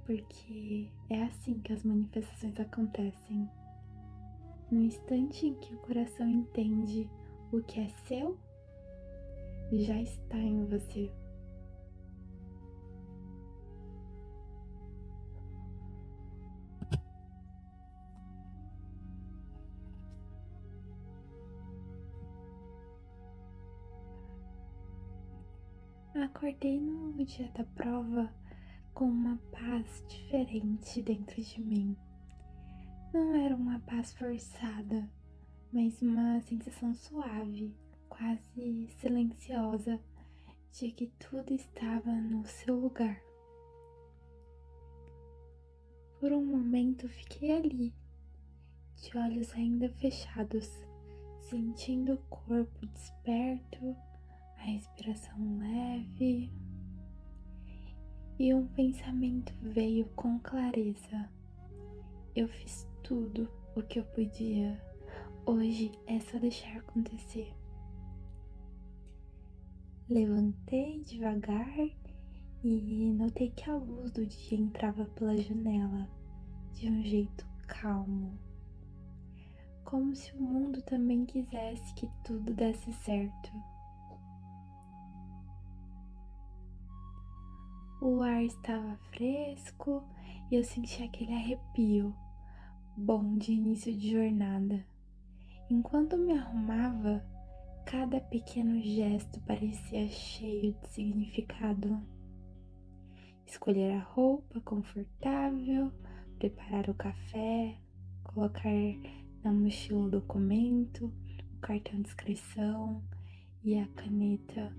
Porque é assim que as manifestações acontecem. No instante em que o coração entende o que é seu, já está em você. Acordei no dia da prova com uma paz diferente dentro de mim. Não era uma paz forçada, mas uma sensação suave, quase silenciosa, de que tudo estava no seu lugar. Por um momento fiquei ali, de olhos ainda fechados, sentindo o corpo desperto, a respiração leve, e um pensamento veio com clareza. Eu fiz tudo o que eu podia. Hoje é só deixar acontecer. Levantei devagar e notei que a luz do dia entrava pela janela de um jeito calmo, como se o mundo também quisesse que tudo desse certo. O ar estava fresco e eu senti aquele arrepio bom de início de jornada. Enquanto me arrumava, cada pequeno gesto parecia cheio de significado. Escolher a roupa confortável, preparar o café, colocar na mochila o documento, o cartão de inscrição e a caneta.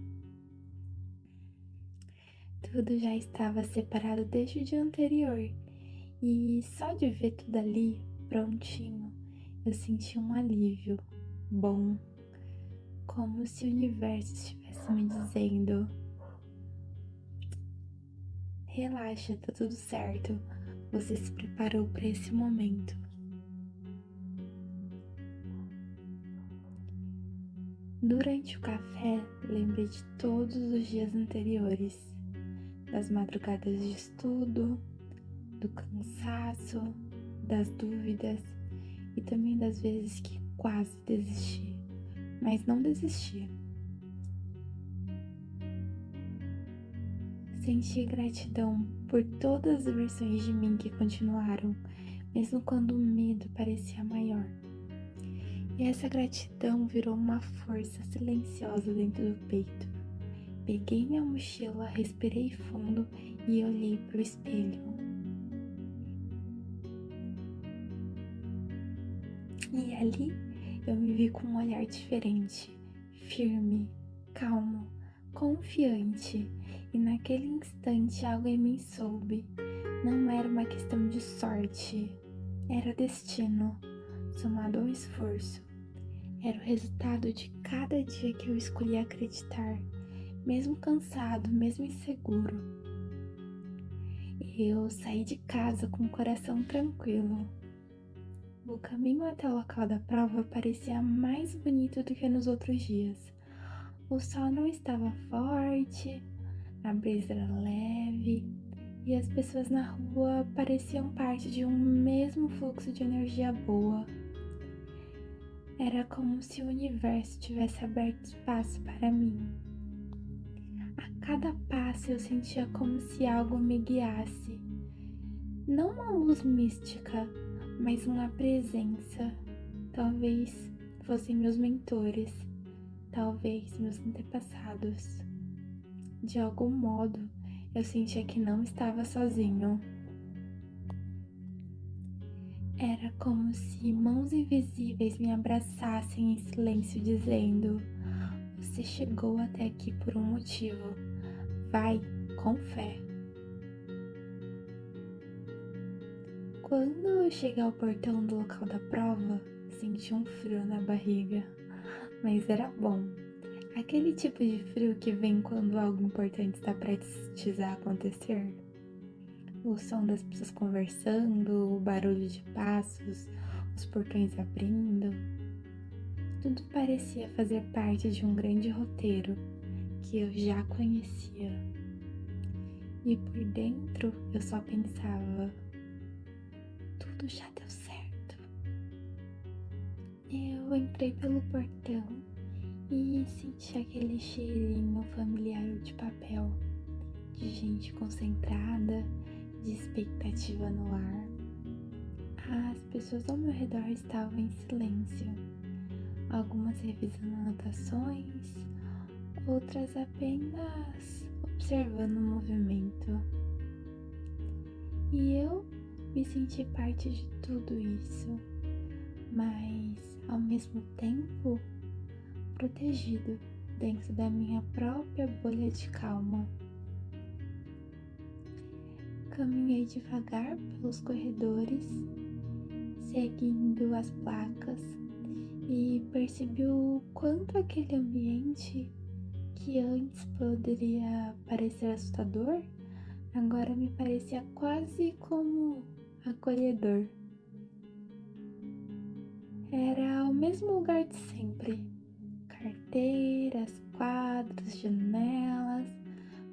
Tudo já estava separado desde o dia anterior e só de ver tudo ali prontinho, eu senti um alívio bom, como se o universo estivesse me dizendo: relaxa, tá tudo certo, você se preparou para esse momento. Durante o café, lembrei de todos os dias anteriores, das madrugadas de estudo, do cansaço, das dúvidas e também das vezes que quase desisti, mas não desisti. Senti gratidão por todas as versões de mim que continuaram, mesmo quando o medo parecia maior. E essa gratidão virou uma força silenciosa dentro do peito. Peguei minha mochila, respirei fundo e olhei para o espelho. E ali eu me vi com um olhar diferente, firme, calmo, confiante. E naquele instante algo em mim soube. Não era uma questão de sorte, era destino, somado ao esforço. Era o resultado de cada dia que eu escolhi acreditar, mesmo cansado, mesmo inseguro. Eu saí de casa com o coração tranquilo. O caminho até o local da prova parecia mais bonito do que nos outros dias. O sol não estava forte, a brisa era leve e as pessoas na rua pareciam parte de um mesmo fluxo de energia boa. Era como se o universo tivesse aberto espaço para mim. A cada passo eu sentia como se algo me guiasse. Não uma luz mística, mas uma presença. Talvez fossem meus mentores, talvez meus antepassados. De algum modo, eu sentia que não estava sozinho. Era como se mãos invisíveis me abraçassem em silêncio, dizendo: você chegou até aqui por um motivo. Vai com fé. Quando eu cheguei ao portão do local da prova, senti um frio na barriga, mas era bom. Aquele tipo de frio que vem quando algo importante está prestes a acontecer. O som das pessoas conversando, o barulho de passos, os portões abrindo. Tudo parecia fazer parte de um grande roteiro que eu já conhecia. E por dentro eu só pensava: tudo já deu certo. Eu entrei pelo portão e senti aquele cheirinho familiar de papel, de gente concentrada, de expectativa no ar. As pessoas ao meu redor estavam em silêncio, algumas revisando anotações, outras apenas observando o movimento. E eu me senti parte de tudo isso, mas ao mesmo tempo protegido dentro da minha própria bolha de calma. Caminhei devagar pelos corredores, seguindo as placas, e percebi o quanto aquele ambiente, que antes poderia parecer assustador, agora me parecia quase como acolhedor. Era o mesmo lugar de sempre: carteiras, quadros, janelas,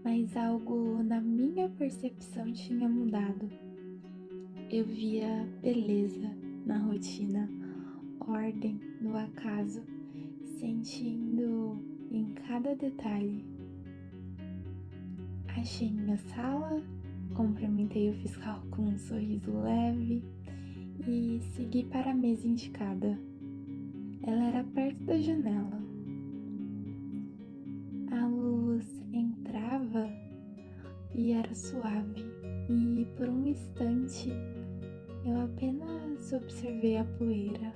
mas algo na minha percepção tinha mudado. Eu via beleza na rotina, ordem no acaso, sentindo em cada detalhe. Achei minha sala, cumprimentei o fiscal com um sorriso leve e segui para a mesa indicada. Ela era perto da janela. A luz entrava e era suave, e por um instante eu apenas observei a poeira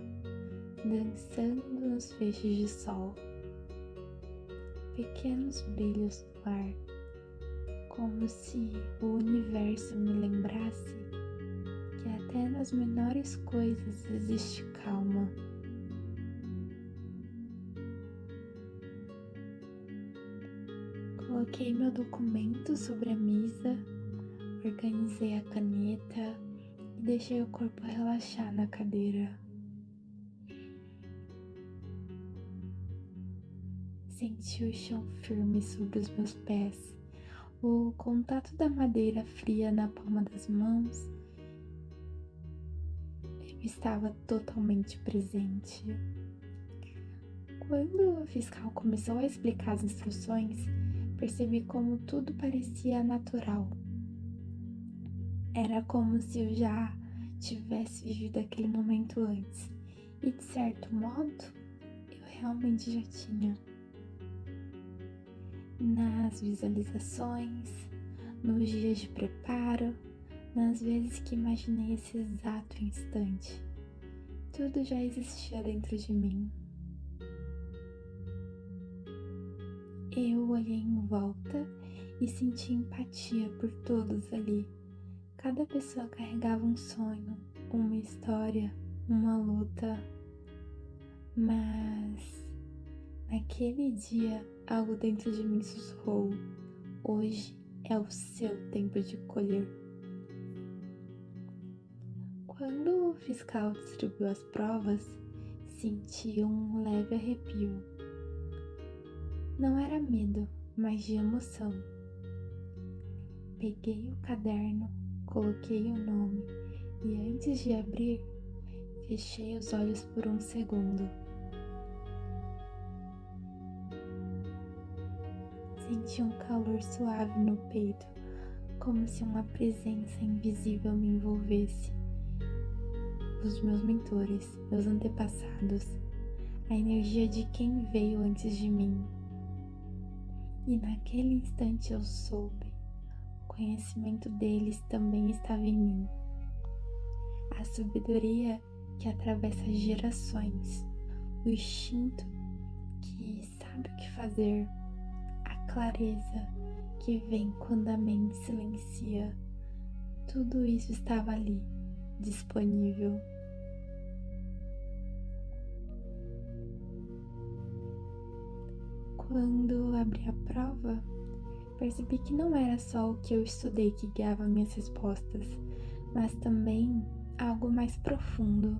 dançando nos feixes de sol, pequenos brilhos no ar, como se o universo me lembrasse que até nas menores coisas existe calma. Coloquei meu documento sobre a mesa, organizei a caneta e deixei o corpo relaxar na cadeira. Senti o chão firme sobre os meus pés, o contato da madeira fria na palma das mãos. Eu estava totalmente presente. Quando o fiscal começou a explicar as instruções, percebi como tudo parecia natural. Era como se eu já tivesse vivido aquele momento antes, e de certo modo, eu realmente já tinha. Nas visualizações, nos dias de preparo, nas vezes que imaginei esse exato instante, tudo já existia dentro de mim. Eu olhei em volta e senti empatia por todos ali. Cada pessoa carregava um sonho, uma história, uma luta. Mas naquele dia, algo dentro de mim sussurrou: hoje é o seu tempo de colher. Quando o fiscal distribuiu as provas, senti um leve arrepio. Não era medo, mas de emoção. Peguei o caderno, coloquei o nome e antes de abrir, fechei os olhos por um segundo. Senti um calor suave no peito, como se uma presença invisível me envolvesse. Os meus mentores, meus antepassados, a energia de quem veio antes de mim. E naquele instante eu soube, o conhecimento deles também estava em mim. A sabedoria que atravessa gerações, o instinto que sabe o que fazer, a clareza que vem quando a mente silencia. Tudo isso estava ali, disponível. Quando abri a prova, percebi que não era só o que eu estudei que guiava minhas respostas, mas também algo mais profundo.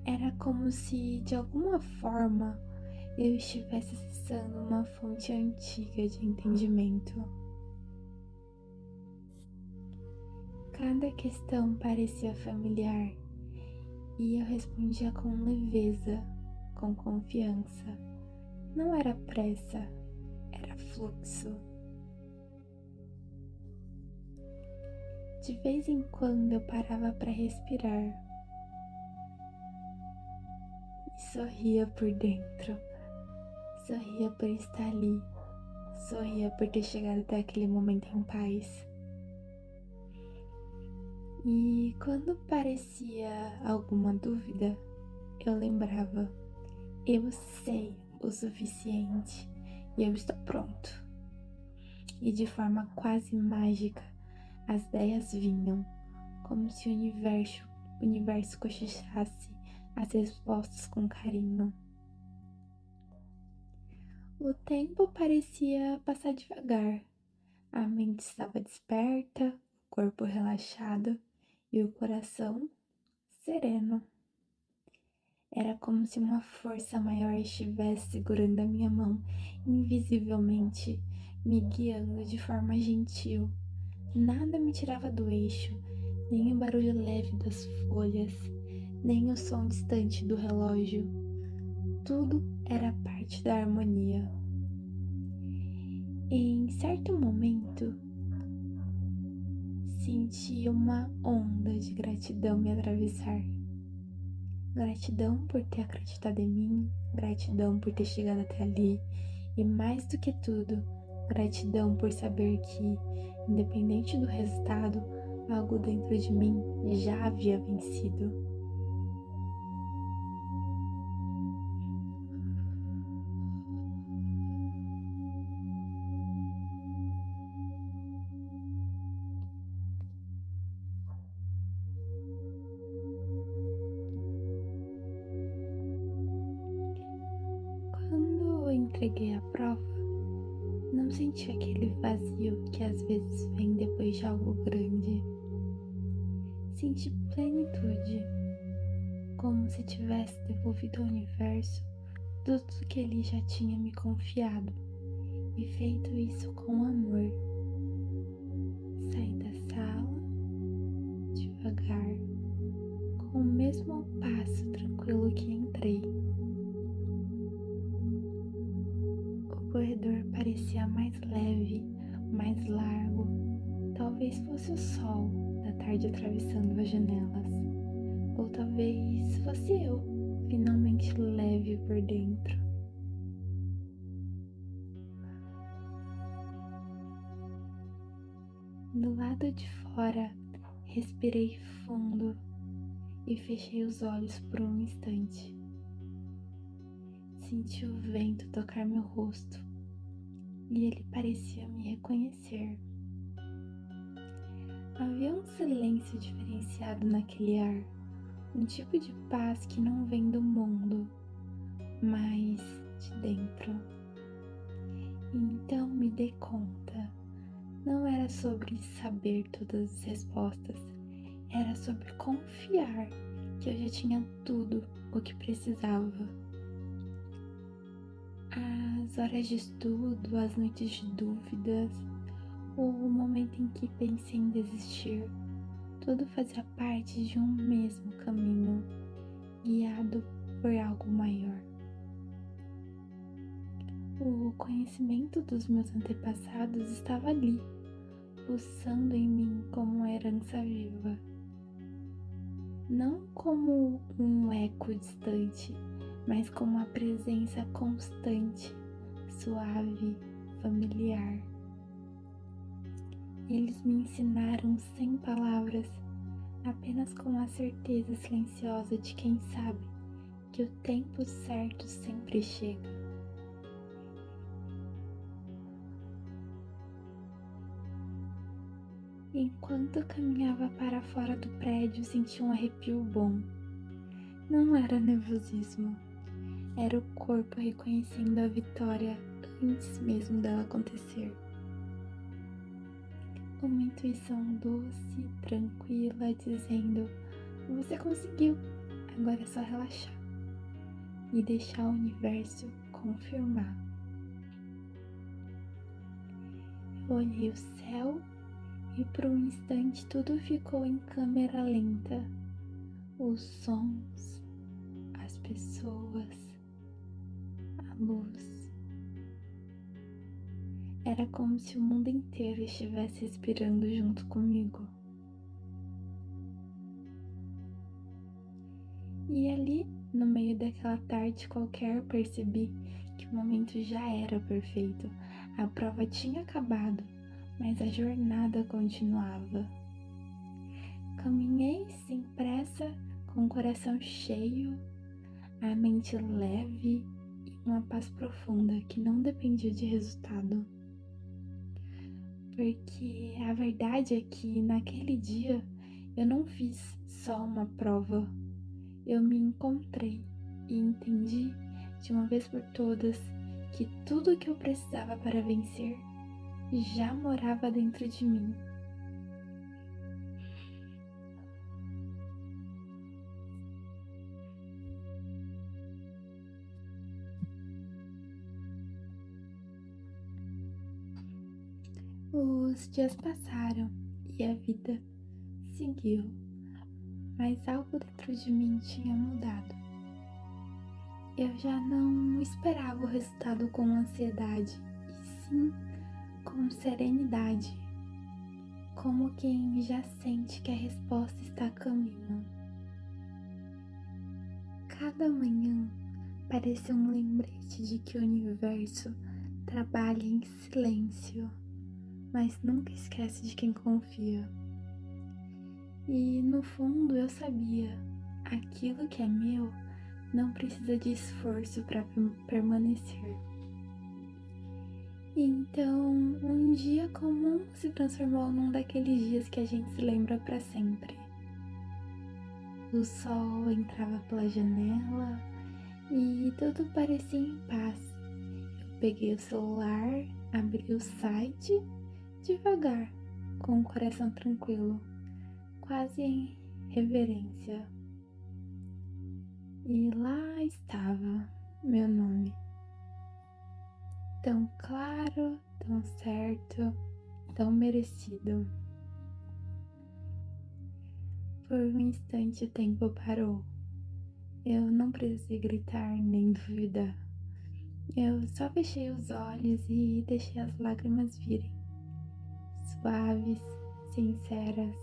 Era como se, de alguma forma, eu estivesse acessando uma fonte antiga de entendimento. Cada questão parecia familiar e eu respondia com leveza, com confiança. Não era pressa, era fluxo. De vez em quando eu parava para respirar e sorria por dentro, Sorria por estar ali, sorria por ter chegado até aquele momento em paz. E quando parecia alguma dúvida, eu lembrava: eu sei o suficiente e eu estou pronto. E de forma quase mágica, as ideias vinham, como se o universo cochichasse as respostas com carinho. O tempo parecia passar devagar. A mente estava desperta, o corpo relaxado e o coração sereno. Era como se uma força maior estivesse segurando a minha mão invisivelmente, me guiando de forma gentil. Nada me tirava do eixo, nem o barulho leve das folhas, nem o som distante do relógio. Tudo era parte da harmonia. Em certo momento, senti uma onda de gratidão me atravessar. Gratidão por ter acreditado em mim, gratidão por ter chegado até ali e, mais do que tudo, gratidão por saber que, independente do resultado, algo dentro de mim já havia vencido. Quando entreguei a prova, não senti aquele vazio que às vezes vem depois de algo grande. Senti plenitude, como se tivesse devolvido ao universo tudo que ele já tinha me confiado e feito isso com amor. Saí da sala devagar, com o mesmo passo tranquilo que entrei. O corredor parecia mais leve, mais largo. Talvez fosse o sol da tarde atravessando as janelas. Ou talvez fosse eu, finalmente leve por dentro. Do lado de fora, respirei fundo e fechei os olhos por um instante. Senti o vento tocar meu rosto e ele parecia me reconhecer. Havia um silêncio diferenciado naquele ar, um tipo de paz que não vem do mundo, mas de dentro. E então me dei conta, não era sobre saber todas as respostas, era sobre confiar que eu já tinha tudo o que precisava. As horas de estudo, as noites de dúvidas, o momento em que pensei em desistir, tudo fazia parte de um mesmo caminho, guiado por algo maior. O conhecimento dos meus antepassados estava ali, pulsando em mim como uma herança viva. Não como um eco distante, mas como uma presença constante, suave, familiar. Eles me ensinaram sem palavras, apenas com a certeza silenciosa de quem sabe que o tempo certo sempre chega. Enquanto caminhava para fora do prédio, senti um arrepio bom. Não era nervosismo, era o corpo reconhecendo a vitória antes mesmo dela acontecer. Uma intuição doce, tranquila, dizendo: você conseguiu, agora é só relaxar e deixar o universo confirmar. Eu olhei o céu e por um instante tudo ficou em câmera lenta. Os sons, as pessoas, a luz. Era como se o mundo inteiro estivesse respirando junto comigo. E ali, no meio daquela tarde qualquer, percebi que o momento já era perfeito. A prova tinha acabado, mas a jornada continuava. Caminhei sem pressa, com o coração cheio, a mente leve e uma paz profunda que não dependia de resultado. Porque a verdade é que naquele dia eu não fiz só uma prova, eu me encontrei e entendi de uma vez por todas que tudo o que eu precisava para vencer já morava dentro de mim. Os dias passaram e a vida seguiu, mas algo dentro de mim tinha mudado. Eu já não esperava o resultado com ansiedade, e sim com serenidade, como quem já sente que a resposta está a caminho. Cada manhã parece um lembrete de que o universo trabalha em silêncio, mas nunca esquece de quem confia. E no fundo eu sabia, aquilo que é meu não precisa de esforço para permanecer. Então, um dia comum se transformou num daqueles dias que a gente se lembra para sempre. O sol entrava pela janela e tudo parecia em paz. Eu peguei o celular, abri o site devagar, com o coração tranquilo, quase em reverência. E lá estava meu nome. Tão claro, tão certo, tão merecido. Por um instante o tempo parou. Eu não precisei gritar nem duvidar. Eu só fechei os olhos e deixei as lágrimas virem. Suaves, sinceras.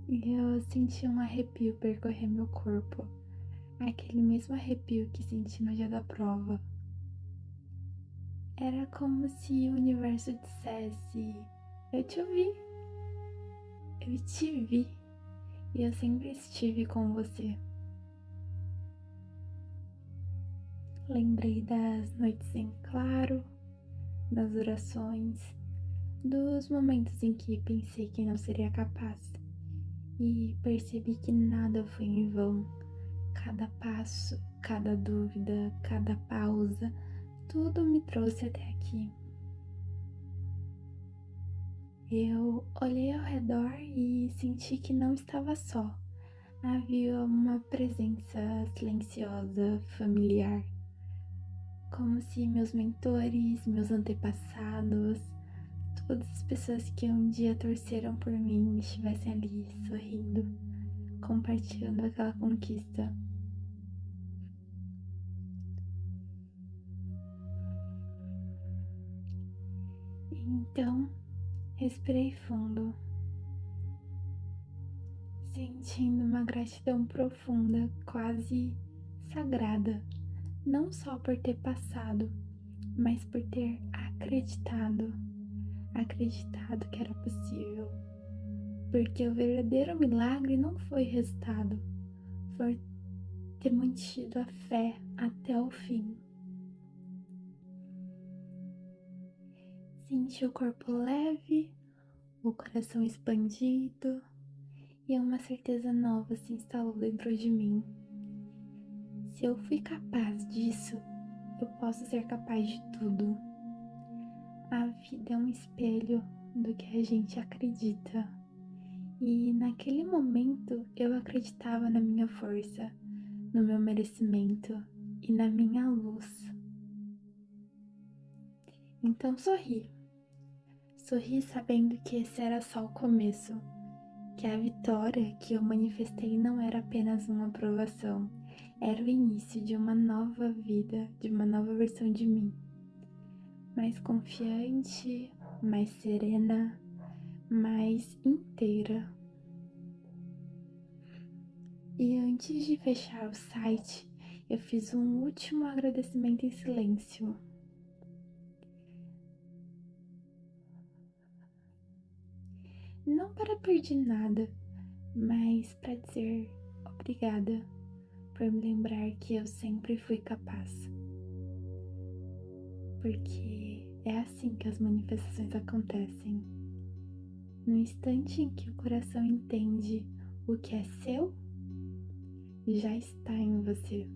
E eu senti um arrepio percorrer meu corpo. Aquele mesmo arrepio que senti no dia da prova. Era como se o universo dissesse: eu te ouvi, eu te vi e eu sempre estive com você. Lembrei das noites em claro, das orações, dos momentos em que pensei que não seria capaz e percebi que nada foi em vão. Cada passo, cada dúvida, cada pausa, tudo me trouxe até aqui. Eu olhei ao redor e senti que não estava só. Havia uma presença silenciosa, familiar, como se meus mentores, meus antepassados, todas as pessoas que um dia torceram por mim estivessem ali sorrindo, compartilhando aquela conquista. Então, respirei fundo, sentindo uma gratidão profunda, quase sagrada, não só por ter passado, mas por ter acreditado que era possível. Porque o verdadeiro milagre não foi resultado, foi ter mantido a fé até o fim. Senti o corpo leve, o coração expandido e uma certeza nova se instalou dentro de mim. Se eu fui capaz disso, eu posso ser capaz de tudo. A vida é um espelho do que a gente acredita. E naquele momento eu acreditava na minha força, no meu merecimento e na minha luz. Então sorri. Sorri sabendo que esse era só o começo, que a vitória que eu manifestei não era apenas uma aprovação, era o início de uma nova vida, de uma nova versão de mim. Mais confiante, mais serena, mais inteira. E antes de fechar o site, eu fiz um último agradecimento em silêncio. Não para pedir nada, mas para dizer obrigada por me lembrar que eu sempre fui capaz. Porque é assim que as manifestações acontecem. No instante em que o coração entende o que é seu, já está em você.